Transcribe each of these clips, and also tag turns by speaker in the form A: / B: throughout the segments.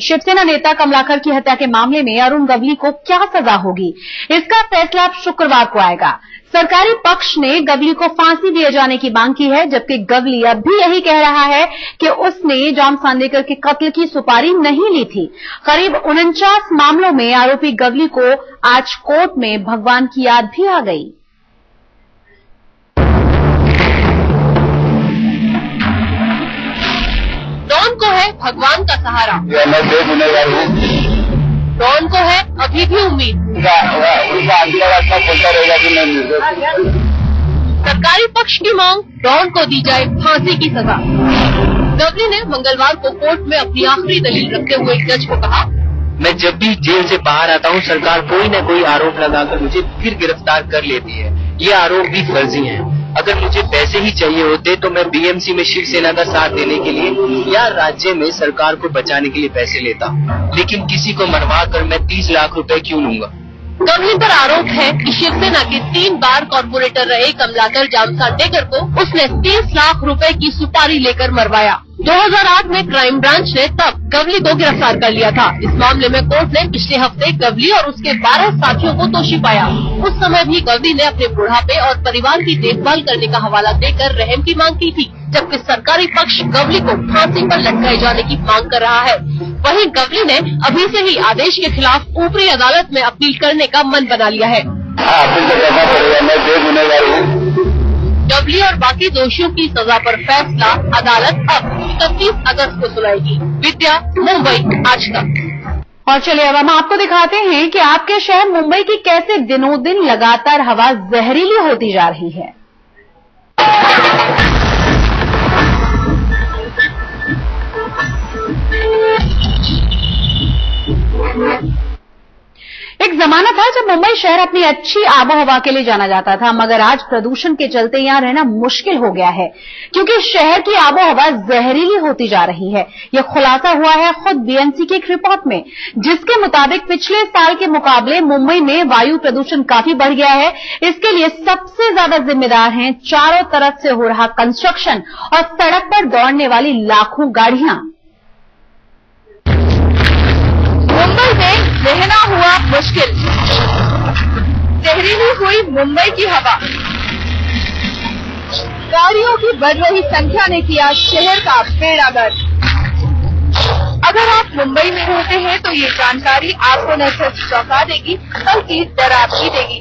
A: शिवसेना नेता कमलाकर की हत्या के मामले में अरुण गवली को क्या सजा होगी, इसका फैसला शुक्रवार को आएगा। सरकारी पक्ष ने गवली को फांसी दिए जाने की मांग की है, जबकि गवली अब भी यही कह रहा है कि उसने जॉन सांदेकर के कत्ल की सुपारी नहीं ली थी। करीब 49 मामलों में आरोपी गवली को आज कोर्ट में भगवान की याद भी आ गई।
B: डॉन को है भगवान का सहारा, डॉन को है अभी भी उम्मीद। सरकारी पक्ष की मांग, डॉन को दी जाए फांसी की सजा। गवली ने मंगलवार को कोर्ट में अपनी आखिरी दलील रखते हुए जज को कहा,
C: मैं जब भी जेल से बाहर आता हूँ, सरकार कोई न कोई आरोप लगाकर मुझे फिर गिरफ्तार कर लेती है। ये आरोप भी फर्जी हैं। अगर मुझे पैसे ही चाहिए होते तो मैं बीएमसी में शिवसेना का साथ देने के लिए या राज्य में सरकार को बचाने के लिए पैसे लेता, लेकिन किसी को मरवा कर मैं 30 लाख रुपए क्यों लूंगा।
B: गवली पर आरोप है कि शिवसेना के 3 बार कॉर्पोरेटर रहे कमलाकर जॉन सांदेकर को उसने 30 लाख रुपए की सुपारी लेकर मरवाया। 2008 में क्राइम ब्रांच ने तब गवली को गिरफ्तार कर लिया था। इस मामले में कोर्ट ने पिछले हफ्ते गवली और उसके 12 साथियों को दोषी पाया। उस समय भी गवली ने अपने बुढ़ापे और परिवार की देखभाल करने का हवाला देकर रहम की मांग की थी, जबकि सरकारी पक्ष गवली को फांसी पर लटकाए जाने की मांग कर रहा है। वहीं गवली ने अभी से ही आदेश के खिलाफ ऊपरी अदालत में अपील करने का मन बना लिया है। गवली और बाकी दोषियों की सजा पर फैसला अदालत अब 31 अगस्त को सुनाएगी। विद्या, मुंबई, आज तक।
A: और चलिए अब हम आपको दिखाते हैं कि आपके शहर मुंबई की कैसे दिनों दिन लगातार हवा जहरीली होती जा रही है। एक जमाना था जब मुंबई शहर अपनी अच्छी आबोहवा के लिए जाना जाता था, मगर आज प्रदूषण के चलते यहां रहना मुश्किल हो गया है, क्योंकि शहर की आबोहवा जहरीली होती जा रही है। यह खुलासा हुआ है खुद बीएमसी की एक रिपोर्ट में, जिसके मुताबिक पिछले साल के मुकाबले मुंबई में वायु प्रदूषण काफी बढ़ गया है। इसके लिए सबसे ज्यादा जिम्मेदार हैं चारों तरफ से हो रहा कंस्ट्रक्शन और सड़क पर दौड़ने वाली लाखों गाड़ियां।
B: मुंबई में रहना हुआ मुश्किल, जहरीली हुई मुंबई की हवा, गाड़ियों की बढ़ रही संख्या ने किया शहर का बेड़ागर्क। अगर आप मुंबई में रहते हैं तो ये जानकारी आपको न सिर्फ चौंका देगी बल्कि डरा भी देगी,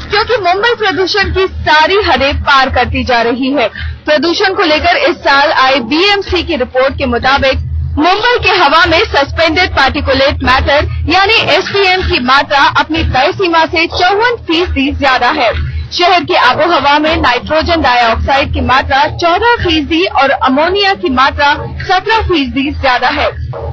B: क्योंकि मुंबई प्रदूषण की सारी हदें पार करती जा रही है। प्रदूषण को लेकर इस साल आई बीएमसी की रिपोर्ट के मुताबिक मुंबई के हवा में सस्पेंडेड पार्टिकुलेट मैटर यानी एसपीएम की मात्रा अपनी तय सीमा से 54% ज्यादा है। शहर की आबोहवा में नाइट्रोजन डाइऑक्साइड की मात्रा 14% और अमोनिया की मात्रा 17% ज्यादा है।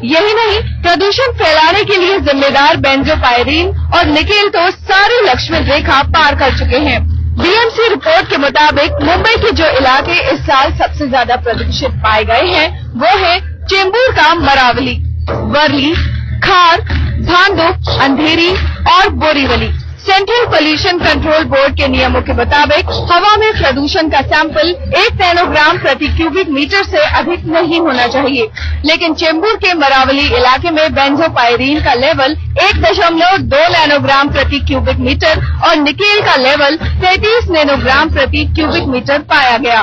B: यही नहीं, प्रदूषण फैलाने के लिए जिम्मेदार बेंजोपायरीन और निकेल तो सारी लक्ष्मण रेखा पार कर चुके हैं। बीएमसी रिपोर्ट के मुताबिक मुंबई के जो इलाके इस साल सबसे ज्यादा प्रदूषित पाए गए हैं वो है चेंबूर का मरावली, वर्ली, खार, भांडुप, अंधेरी और Borivali. Central pollution control board के नियमों के मुताबिक हवा में प्रदूषण का सैंपल 1 नैनोग्राम प्रति क्यूबिक मीटर से अधिक नहीं होना चाहिए, लेकिन चेंबूर के मरावली इलाके में बेंजोपायरीन का लेवल 1.2 नैनोग्राम प्रति क्यूबिक मीटर और निकेल का लेवल 33 नैनोग्राम प्रति क्यूबिक मीटर पाया गया।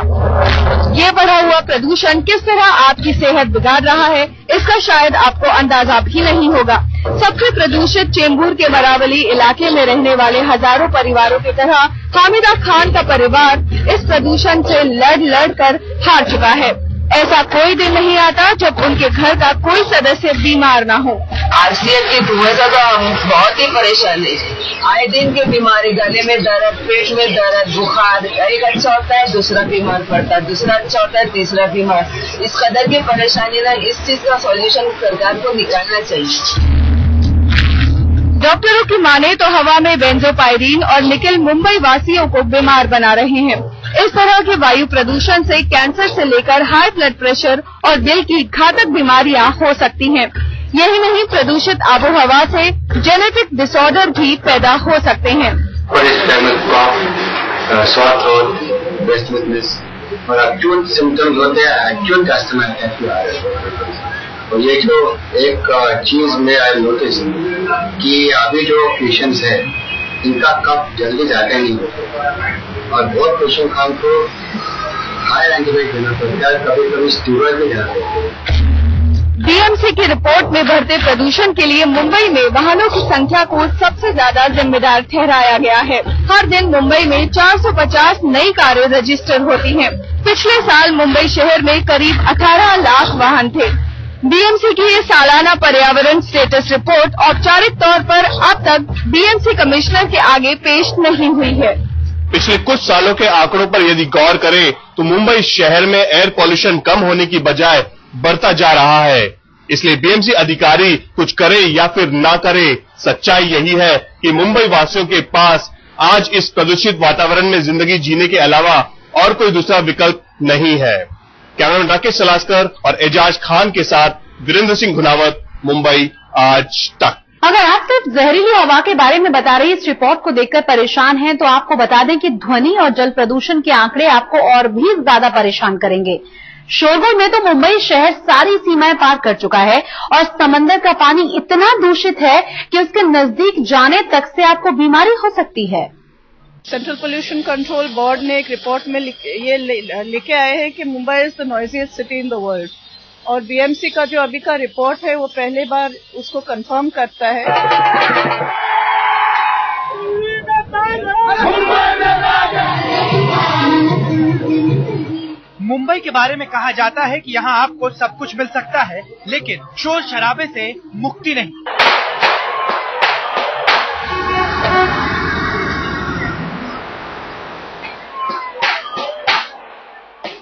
B: ये बढ़ा हुआ प्रदूषण किस तरह आपकी सेहत बिगाड़ रहा है, इसका शायद आपको अंदाजा भी नहीं होगा। सबसे प्रदूषित चेंबूर के मरावली इलाके में रहने वाले हजारों परिवारों की तरह हामिदा खान का परिवार इस प्रदूषण से लड़ कर हार चुका है। ऐसा कोई दिन नहीं आता जब उनके घर का कोई सदस्य बीमार ना हो।
D: आरसीएल के धुएं से तो हम बहुत ही परेशान है। आए दिन की बीमारी, गले में दर्द, पेट में दर्द, बुखार, एक अच्छा होता है दूसरा बीमार पड़ता है, दूसरा अच्छा होता है तीसरा बीमार। इस कदर की परेशानी ना, इस चीज का सॉल्यूशन सरकार को निकालना चाहिए।
B: डॉक्टरों की माने तो हवा में बेंजोपायरीन और निकेल मुंबई वासियों को बीमार बना रहे हैं। इस तरह के वायु प्रदूषण से कैंसर से लेकर हाई ब्लड प्रेशर और दिल की घातक बीमारियां हो सकती हैं। यही नहीं, प्रदूषित आबोहवा से जेनेटिक डिसऑर्डर भी पैदा हो सकते हैं।
E: और एक्चुअल सिम्टम्स होते हैं, एक्चुअल कस्टमर तो ये जो एक चीज में आई नोटिस कि अभी जो पेशेंट्स है इनका कफ जल्दी जाके नहीं होता और बहुत पेशेंट खान को हाई एंटीबायोटिक देना पड़ता है, कभी कभी स्टीरॉइड भी जाते हैं।
B: बीएमसी की रिपोर्ट में बढ़ते प्रदूषण के लिए मुंबई में वाहनों की संख्या को सबसे ज्यादा जिम्मेदार ठहराया गया है। हर दिन मुंबई में 450 नई कारें रजिस्टर होती हैं। पिछले साल मुंबई शहर में करीब 18 लाख वाहन थे। बीएमसी की ये सालाना पर्यावरण स्टेटस रिपोर्ट औपचारिक तौर पर अब तक बीएमसी कमिश्नर के आगे पेश नहीं हुई है।
F: पिछले कुछ सालों के आंकड़ों पर यदि गौर करें तो मुंबई शहर में एयर पॉल्यूशन कम होने की बजाय बढ़ता जा रहा है। इसलिए बीएमसी अधिकारी कुछ करे या फिर ना करे, सच्चाई यही है कि मुंबई वासियों के पास आज इस प्रदूषित वातावरण में जिंदगी जीने के अलावा और कोई दूसरा विकल्प नहीं है। कैमरामैन राकेश सलास्कर और एजाज खान के साथ वीरेंद्र सिंह गुनावत, मुंबई आज तक।
A: अगर आप सिर्फ जहरीली हवा के बारे में बता रही इस रिपोर्ट को देखकर परेशान हैं, तो आपको बता दें कि ध्वनि और जल प्रदूषण के आंकड़े आपको और भी ज्यादा परेशान करेंगे। शोरगुल में तो मुंबई शहर सारी सीमाएं पार कर चुका है और समंदर का पानी इतना दूषित है कि उसके नजदीक जाने तक से आपको बीमारी हो सकती है।
G: सेंट्रल पोल्यूशन कंट्रोल बोर्ड ने एक रिपोर्ट में लिखे आए हैं कि Mumbai is the noisiest city in the world, और बीएमसी का जो अभी का रिपोर्ट है वो पहली बार उसको कंफर्म करता है।
H: मुंबई के बारे में कहा जाता है कि यहाँ आपको सब कुछ मिल सकता है, लेकिन शोर शराबे से मुक्ति नहीं।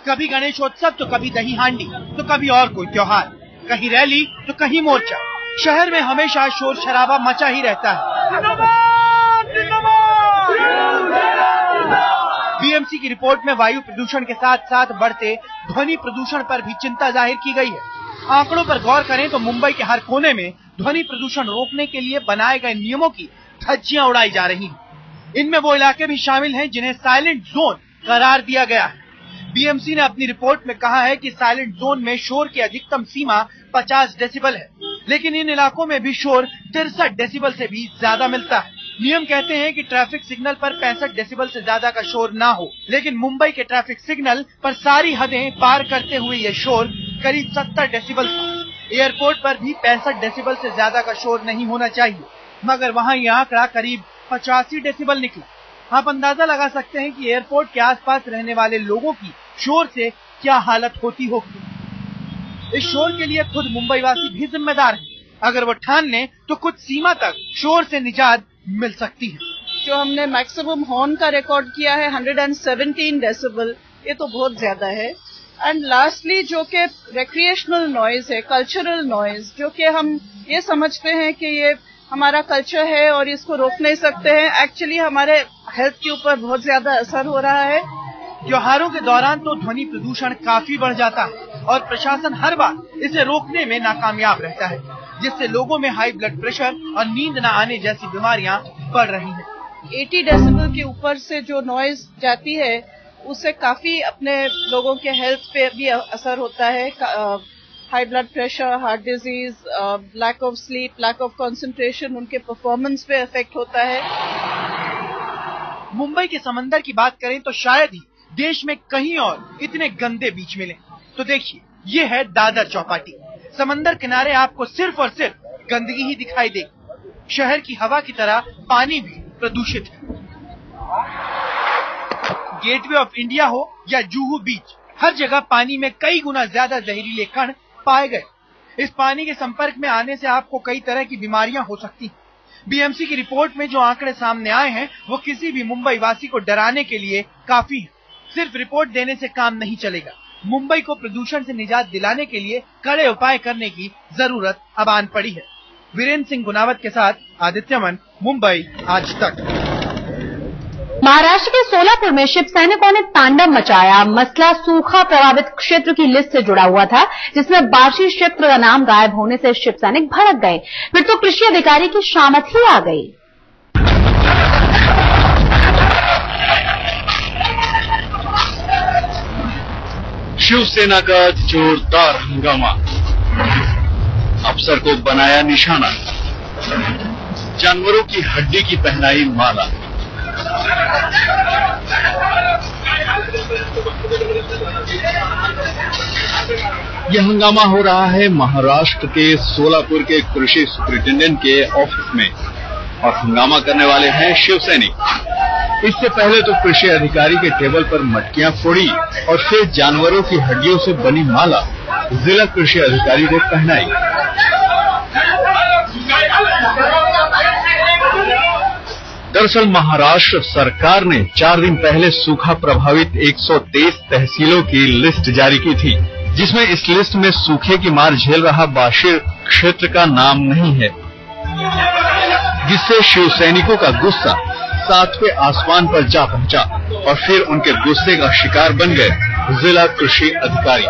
H: कभी गणेशोत्सव तो कभी दही हांडी तो कभी और कोई त्योहार, कहीं रैली तो कहीं मोर्चा। शहर में हमेशा शोर शराबा मचा ही रहता है। बीएमसी की रिपोर्ट में वायु प्रदूषण के साथ साथ बढ़ते ध्वनि प्रदूषण पर भी चिंता जाहिर की गई है। आंकड़ों पर गौर करें तो मुंबई के हर कोने में ध्वनि प्रदूषण रोकने के लिए बनाए गए नियमों की धज्जियां उड़ाई जा रही हैं। इनमें वो इलाके भी शामिल हैं जिन्हें साइलेंट जोन करार दिया गया है। बीएमसी ने अपनी रिपोर्ट में कहा है कि साइलेंट जोन में शोर की अधिकतम सीमा 50 डेसिबल है, लेकिन इन इलाकों में भी शोर 63 डेसिबल से भी ज्यादा मिलता है। नियम कहते हैं कि ट्रैफिक सिग्नल पर 65 डेसिबल से ज्यादा का शोर ना हो, लेकिन मुंबई के ट्रैफिक सिग्नल पर सारी हदें पार करते हुए ये शोर करीब 70 डेसिबल था। एयरपोर्ट पर भी 65 डेसिबल से ज्यादा का शोर नहीं होना चाहिए, मगर वहाँ ये आंकड़ा करीब 85 डेसिबल निकला। आप अंदाजा लगा सकते हैं कि एयरपोर्ट के आसपास रहने वाले लोगों की शोर से क्या हालत होती होगी। इस शोर के लिए खुद मुंबईवासी भी जिम्मेदार हैं। अगर वो ठान लें तो कुछ सीमा तक शोर से निजात मिल सकती है।
G: जो हमने मैक्सिमम हॉर्न का रिकॉर्ड किया है 117 डेसिबल, ये तो बहुत ज्यादा है। एंड लास्टली जो कि रिक्रिएशनल नॉइज है, कल्चरल नॉइज, जो कि हम ये समझते हैं कि ये हमारा कल्चर है और इसको रोक नहीं सकते हैं, एक्चुअली हमारे हेल्थ के ऊपर बहुत ज्यादा असर हो रहा है।
H: त्योहारों के दौरान तो ध्वनि प्रदूषण काफी बढ़ जाता है और प्रशासन हर बार इसे रोकने में नाकामयाब रहता है, जिससे लोगों में हाई ब्लड प्रेशर और नींद न आने जैसी बीमारियां बढ़ रही हैं।
G: 80 डेसिबल के ऊपर से जो नॉइज जाती है उससे काफी अपने लोगों के हेल्थ पे भी असर होता है। High blood pressure, heart disease, lack of sleep, lack of concentration, उनके परफॉर्मेंस पे इफेक्ट होता है।
H: मुंबई के समंदर की बात करें तो शायद ही देश में कहीं और इतने गंदे बीच मिले। तो देखिए, ये है दादर चौपाटी। समंदर किनारे आपको सिर्फ और सिर्फ गंदगी ही दिखाई देगी। शहर की हवा की तरह पानी भी प्रदूषित है। गेटवे ऑफ इंडिया हो या जुहू बीच, हर जगह पानी में कई गुना ज्यादा जहरीले कण पाए गए। इस पानी के संपर्क में आने से आपको कई तरह की बीमारियां हो सकती हैं। बीएमसी की रिपोर्ट में जो आंकड़े सामने आए हैं वो किसी भी मुंबई वासी को डराने के लिए काफी है। सिर्फ रिपोर्ट देने से काम नहीं चलेगा। मुंबई को प्रदूषण से निजात दिलाने के लिए कड़े उपाय करने की जरूरत अब आन पड़ी है। वीरेंद्र सिंह गुनावत के साथ आदित्य मन, मुंबई आज तक।
A: महाराष्ट्र के सोलापुर में शिव सैनिकों ने तांडव मचाया। मसला सूखा प्रभावित क्षेत्र की लिस्ट से जुड़ा हुआ था, जिसमें बार्शी क्षेत्र का नाम गायब होने से शिव सैनिक भड़क गए। फिर तो कृषि अधिकारी की शामत ही आ गई।
I: शिवसेना का जोरदार हंगामा। अफसर को बनाया निशाना, जानवरों की हड्डी की पहनाई माला। यह हंगामा हो रहा है महाराष्ट्र के सोलापुर के कृषि सुपरिटेंडेंट के ऑफिस में, और हंगामा करने वाले हैं शिव सैनिक। इससे पहले तो कृषि अधिकारी के टेबल पर मटकियां फोड़ी और फिर जानवरों की हड्डियों से बनी माला जिला कृषि अधिकारी को पहनाई। दरअसल महाराष्ट्र सरकार ने 4 दिन पहले सूखा प्रभावित 123 तहसीलों की लिस्ट जारी की थी, जिसमें इस लिस्ट में सूखे की मार झेल रहा बाशिर क्षेत्र का नाम नहीं है, जिससे शिव सैनिकों का गुस्सा 7वें आसमान पर जा पहुंचा और फिर उनके गुस्से का शिकार बन गए जिला कृषि अधिकारी।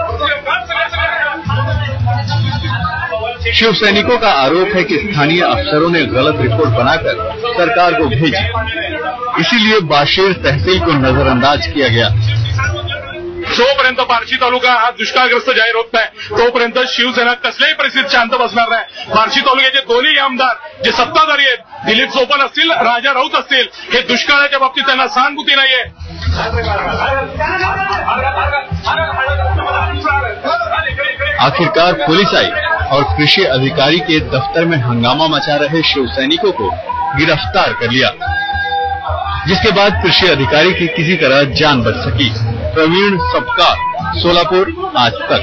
I: शिव सैनिकों का आरोप है कि स्थानीय अफसरों ने गलत रिपोर्ट बनाकर सरकार को भेजी, इसीलिए बाशिर तहसील को नजरअंदाज किया गया।
J: जोपर्यंत बार्शी तालुका हा दुष्काळग्रस्त जाहीर होत नाही तोपर्यंत शिवसेना कसल्याही परिस्थितीत शांत बसणार नाही। बार्शी तालुक्याचे दोन्ही आमदार जे सत्ताधारी आहेत, दिलीप सोपल असतील, राजा राऊत असतील, हे दुष्काळाच्या बाबतीत त्यांना सहानुभूती नाहीये।
I: आखिरकार पुलिस आई और कृषि अधिकारी के दफ्तर में हंगामा मचा रहे शिव सैनिकों को गिरफ्तार कर लिया, जिसके बाद कृषि अधिकारी की किसी तरह जान बच सकी। प्रवीण सबका, सोलापुर, आज तक।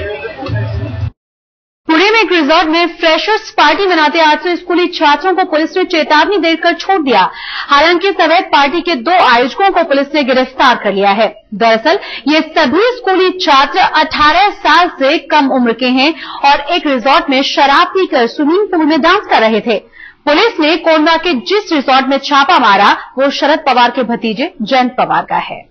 A: पुणे में एक रिजॉर्ट में फ्रेशर्स पार्टी मनाते 800 स्कूली छात्रों को पुलिस ने चेतावनी देकर छोड़ दिया। हालांकि इस अवैध पार्टी के 2 आयोजकों को पुलिस ने गिरफ्तार कर लिया है। दरअसल ये सभी स्कूली छात्र 18 साल से कम उम्र के हैं और एक रिजॉर्ट में शराब पीकर स्विमिंग पूल में डांस कर रहे थे। पुलिस ने कोंडवा के जिस रिजॉर्ट में छापा मारा वो शरद पवार के भतीजे जयंत पवार का है।